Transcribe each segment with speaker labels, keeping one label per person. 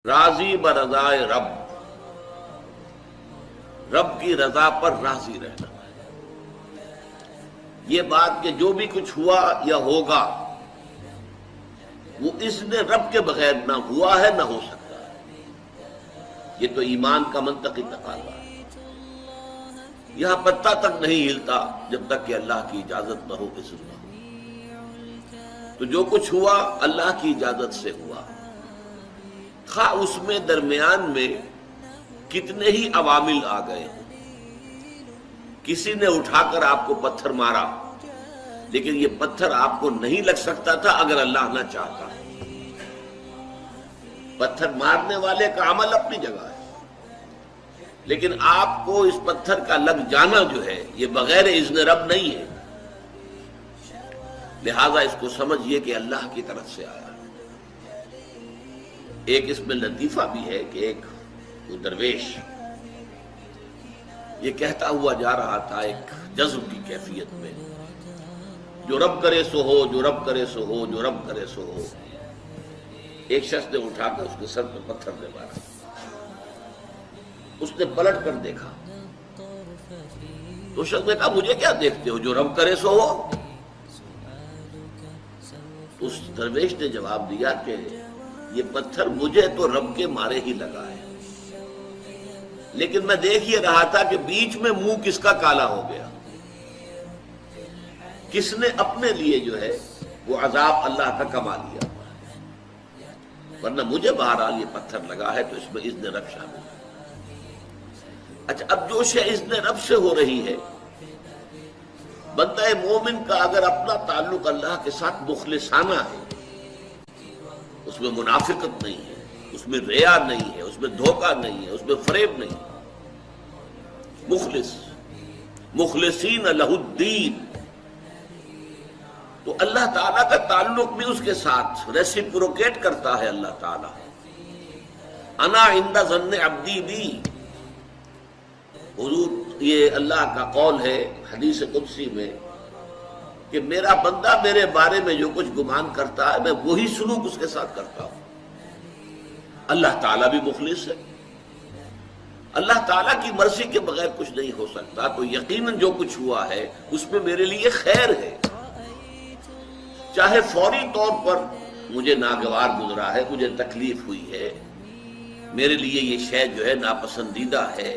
Speaker 1: راضی برضائے رب، رب کی رضا پر راضی رہنا. یہ بات کہ جو بھی کچھ ہوا یا ہوگا وہ اس نے رب کے بغیر نہ ہوا ہے نہ ہو سکتا ہے. یہ تو ایمان کا منطقی تقاضا ہے. یہاں پتہ تک نہیں ہلتا جب تک کہ اللہ کی اجازت نہ ہو، اذن نہ ہو. تو جو کچھ ہوا اللہ کی اجازت سے ہوا، خواہ اس میں درمیان میں کتنے ہی عوامل آ گئے ہوں. کسی نے اٹھا کر آپ کو پتھر مارا، لیکن یہ پتھر آپ کو نہیں لگ سکتا تھا اگر اللہ نہ چاہتا. پتھر مارنے والے کا عمل اپنی جگہ ہے، لیکن آپ کو اس پتھر کا لگ جانا جو ہے یہ بغیر اذن رب نہیں ہے. لہذا اس کو سمجھیے کہ اللہ کی طرف سے آیا. ایک اس میں لطیفہ بھی ہے کہ ایک درویش یہ کہتا ہوا جا رہا تھا ایک جذب کی کیفیت میں، جو رب کرے سو ہو، جو رب کرے سو ہو، جو رب کرے سو ہو. ایک شخص نے اٹھا کر اس کے سر پہ پتھر دے مارا. اس نے پلٹ کر دیکھا تو شخص نے کہا مجھے کیا دیکھتے ہو، جو رب کرے سو ہو. اس درویش نے جواب دیا کہ یہ پتھر مجھے تو رب کے مارے ہی لگا ہے، لیکن میں دیکھ یہ رہا تھا کہ بیچ میں منہ کس کا کالا ہو گیا، کس نے اپنے لیے جو ہے وہ عذاب اللہ کا کما لیا. ورنہ مجھے بہرحال یہ پتھر لگا ہے تو اس میں اذن رب شامل ہے. اچھا، اب جو شے اذن رب سے ہو رہی ہے، بندہ مومن کا اگر اپنا تعلق اللہ کے ساتھ مخلصانہ ہے، اس میں منافقت نہیں ہے، اس میں ریا نہیں ہے، اس میں دھوکہ نہیں ہے، اس میں فریب نہیں ہے. مخلص، مخلصین لہ الدین، تو اللہ تعالیٰ کا تعلق بھی اس کے ساتھ ریسیپروکیٹ کرتا ہے. اللہ تعالیٰ انا عند ظن عبدی بی، حضور یہ اللہ کا قول ہے حدیث قدسی میں کہ میرا بندہ میرے بارے میں جو کچھ گمان کرتا ہے میں وہی سلوک اس کے ساتھ کرتا ہوں. اللہ تعالیٰ بھی مخلص ہے. اللہ تعالیٰ کی مرضی کے بغیر کچھ نہیں ہو سکتا. تو یقیناً جو کچھ ہوا ہے اس میں میرے لیے خیر ہے، چاہے فوری طور پر مجھے ناگوار گزرا ہے، مجھے تکلیف ہوئی ہے، میرے لیے یہ شے جو ہے ناپسندیدہ ہے،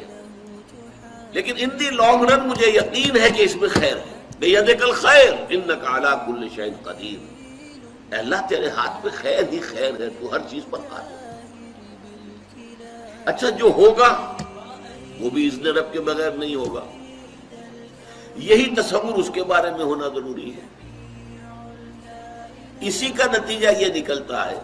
Speaker 1: لیکن ان دی لانگ رن مجھے یقین ہے کہ اس میں خیر ہے. بیدک الخیر انک علی کل شیء قدیر. اے اللہ تیرے ہاتھ میں خیر ہی خیر ہے، تو ہر چیز پر قادر ہے. اچھا، جو ہوگا وہ بھی اذن رب کے بغیر نہیں ہوگا. یہی تصور اس کے بارے میں ہونا ضروری ہے. اسی کا نتیجہ یہ نکلتا ہے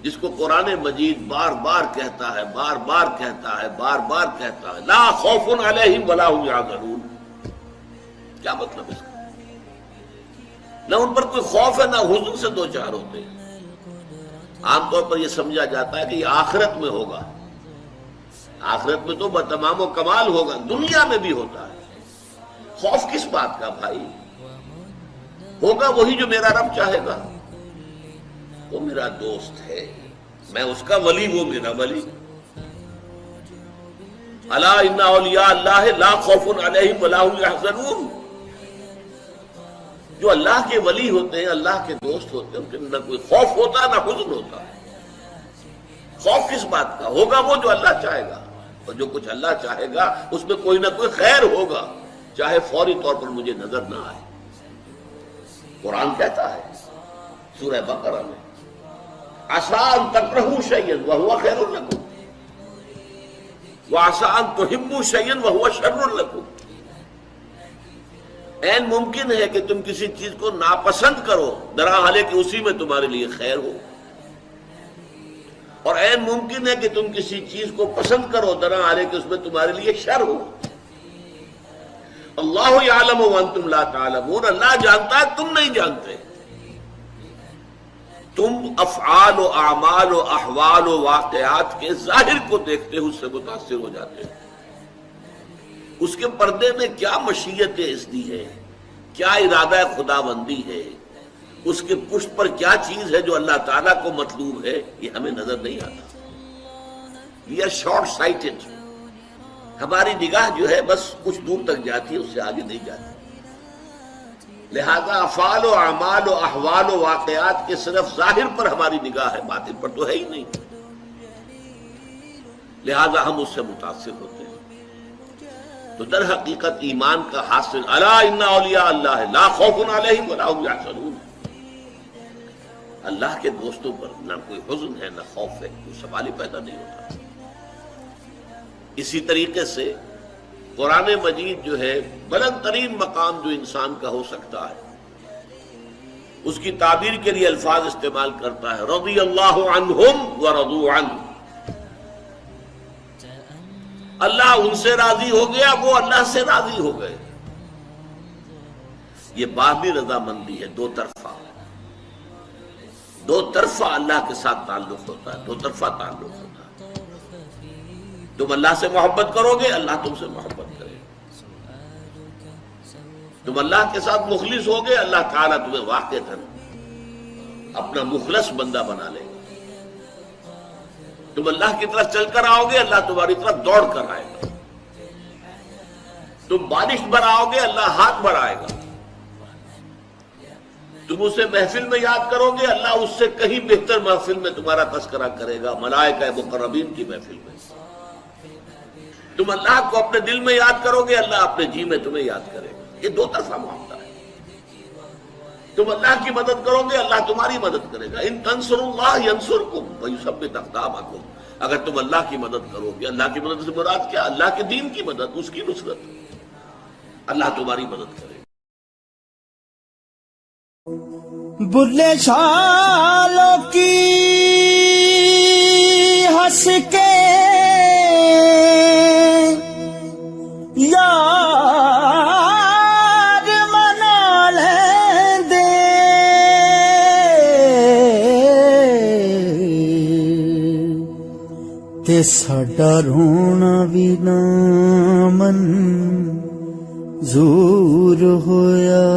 Speaker 1: جس کو قرآن مجید بار بار کہتا ہے، بار بار کہتا ہے، بار بار کہتا ہے، لا خوف علیہم ولا هم یحزنون. کیا مطلب اس کا؟ نہ ان پر کوئی خوف ہے نہ حزن سے دو چار ہوتے. عام طور پر یہ سمجھا جاتا ہے کہ یہ آخرت میں ہوگا. آخرت میں تو بتمام و کمال ہوگا، دنیا میں بھی ہوتا ہے. خوف کس بات کا بھائی؟ ہوگا وہی جو میرا رب چاہے گا. وہ میرا دوست ہے، میں اس کا ولی، وہ میرا ولی. الا ان اولیاء اللہ لا خوف علیہم ولا هم یحزنون. جو اللہ کے ولی ہوتے ہیں، اللہ کے دوست ہوتے ہیں، ان کے نہ کوئی خوف ہوتا نہ حزن ہوتا. خوف کس بات کا؟ ہوگا وہ جو اللہ چاہے گا، اور جو کچھ اللہ چاہے گا اس میں کوئی نہ کوئی خیر ہوگا، چاہے فوری طور پر مجھے نظر نہ آئے. قرآن کہتا ہے سورہ بقرہ میں عسیٰ ان تکرہوا شیئا وہو خیر لکم وعسیٰ ان تحبوا شیئا وہو شر لکم. عین ممکن ہے کہ تم کسی چیز کو ناپسند کرو درحالے کہ اسی میں تمہارے لیے خیر ہو، اور عین ممکن ہے کہ تم کسی چیز کو پسند کرو درحالے کہ اس میں تمہارے لیے شر ہو. اللہ یعلم وانتم لا تعلمون. اللہ جانتا ہے، تم نہیں جانتے. تم افعال و اعمال و احوال و واقعات کے ظاہر کو دیکھتے ہو، اس سے متاثر ہو جاتے ہو. اس کے پردے میں کیا مشیت اذنی ہے، کیا ارادہ خداوندی ہے، اس کے پشت پر کیا چیز ہے جو اللہ تعالیٰ کو مطلوب ہے یہ ہمیں نظر نہیں آتا. We are short sighted. ہماری نگاہ جو ہے بس کچھ دور تک جاتی ہے، اس سے آگے نہیں جاتی. لہذا افعال و اعمال و احوال و واقعات کے صرف ظاہر پر ہماری نگاہ ہے، باطن پر تو ہے ہی نہیں. لہذا ہم اس سے متاثر ہوتے ہیں. تو در حقیقت ایمان کا حاصل الا ان اولیاء اللہ لا خوف علیہم ولا هم یحزنون. اللہ کے دوستوں پر نہ کوئی حزن ہے نہ خوف ہے، کوئی سوال ہی پیدا نہیں ہوتا. اسی طریقے سے قرآن مجید جو ہے بلند ترین مقام جو انسان کا ہو سکتا ہے، اس کی تعبیر کے لیے الفاظ استعمال کرتا ہے رضی اللہ عنہم ورضوا عنہ. اللہ ان سے راضی ہو گیا، وہ اللہ سے راضی ہو گئے. یہ باہمی رضامندی ہے، دو طرفہ. دو طرفہ اللہ کے ساتھ تعلق ہوتا ہے، دو طرفہ تعلق ہوتا ہے. تم اللہ سے محبت کرو گے، اللہ تم سے محبت کرے گا. تم اللہ کے ساتھ مخلص ہوگے، اللہ تعالیٰ تمہیں واقعتاً اپنا مخلص بندہ بنا لے گا. تم اللہ کی طرف چل کر آؤ گے، اللہ تمہاری طرف دوڑ کر آئے گا. تم بارش بڑھاؤ گے، اللہ ہاتھ بڑھائے گا. تم اسے محفل میں یاد کرو گے، اللہ اس سے کہیں بہتر محفل میں تمہارا تذکرہ کرے گا، ملائکہ مقربین کی محفل میں. تم اللہ کو اپنے دل میں یاد کرو گے، اللہ اپنے جی میں تمہیں یاد کرے گا. یہ دو طرفہ معاملہ ہے. تم اللہ کی مدد کرو گے، اللہ تمہاری مدد کرے گا. ان تنصروا اللہ ینصرکم ویثبت اقدامکم. اگر تم اللہ کی مدد کرو گے، اللہ کی مدد سے مراد کیا؟ اللہ کے دین کی مدد، اس کی نصرت. اللہ تمہاری مدد کرے گا.
Speaker 2: بلے شالوں کی ہنس کے یار منا لیں دے، تے ساڈا رونا بھی نہ منظور ہویا.